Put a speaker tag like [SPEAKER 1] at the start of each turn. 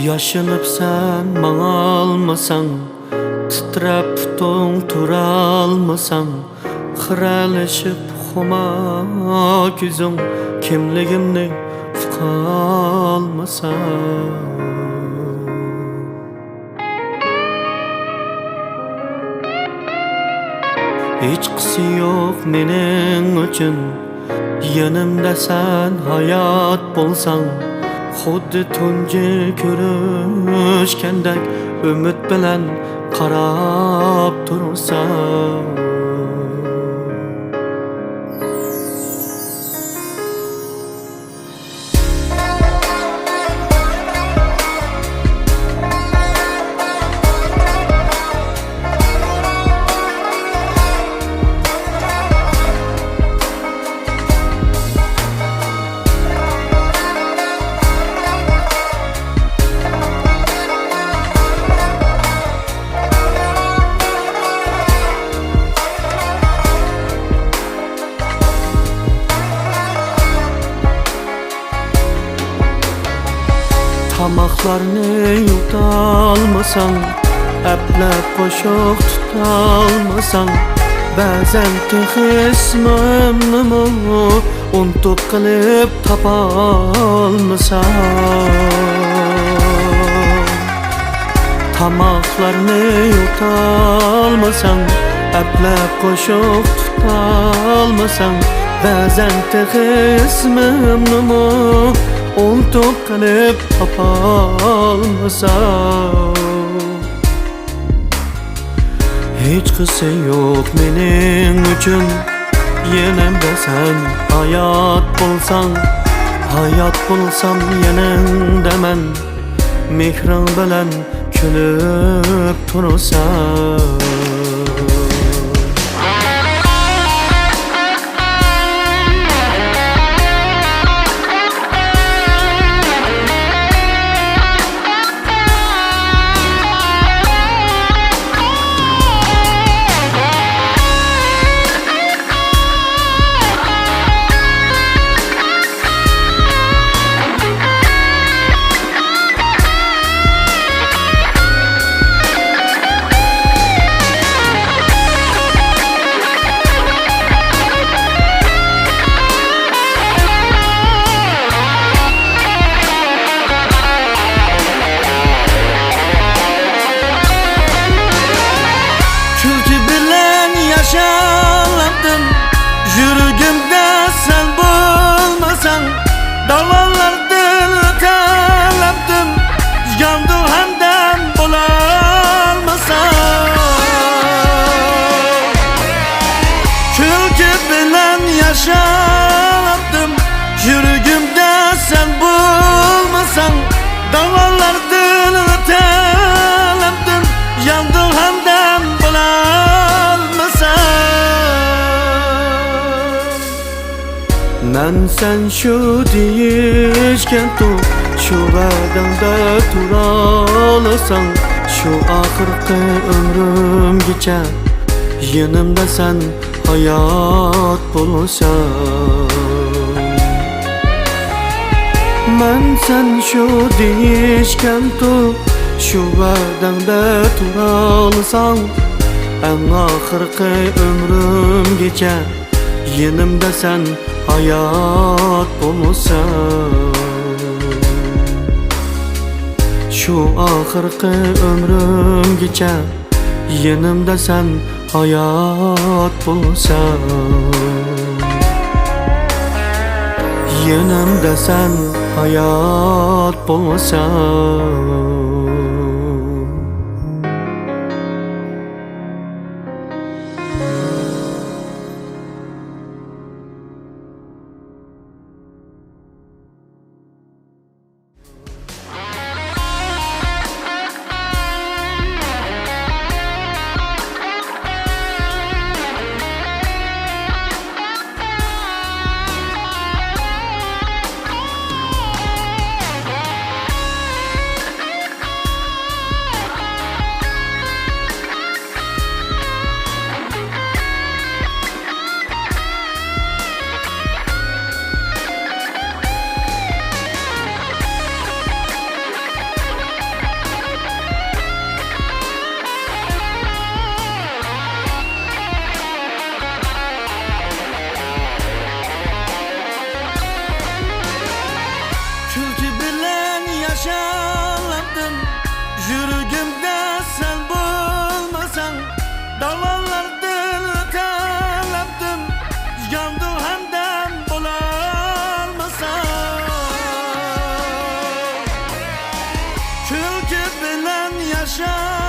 [SPEAKER 1] Yaşanıp sen bana almasan, titrep tutung turalmasan, xiralashib xuma ko'zing kimligimni uqolmasan. Hiç qisi yo'q mening uchun, yanimda sen hayot bo'lsang, xuddi tunji ko'rishgandek umid bilan qarab tursan. Tamaklarını yutalmasan, eplep qo'shiq tutalmasan, ba'zan ismimni unutib qilib topolmasan. Tamaklarını yutalmasan, eplep qo'shiq tutalmasan, ba'zan ismimni unutib qilib topolmasan. Hech qisi yo'q mening uchun, yanimda sen hayot bo'lsang, hayot bo'lsam yaningdaman, mehring bilan kulib tursan. Yaşandım, yürüdümde sen bulmasan, davallardan öteleptim, yandım hemden bulalmasan. Külki bilen yaşandım, yürüdümde sen bulmasan, davallardan öteleptim, yandım hemden bulalmasan. Men sen şu deyishgan şu va'dangda turolasan, şu oxirgi umrimgacha yanimda sen hayot bo'lsan. Men sen şu deyishgan şu va'dangda turolasan, eng oxirgi umrimgacha yanimda sen hayat bo'lsan. Şu oxirgi umrimgacha yanimda sen hayat bo'lsan. Yanimda sen hayat bo'lsan. yasha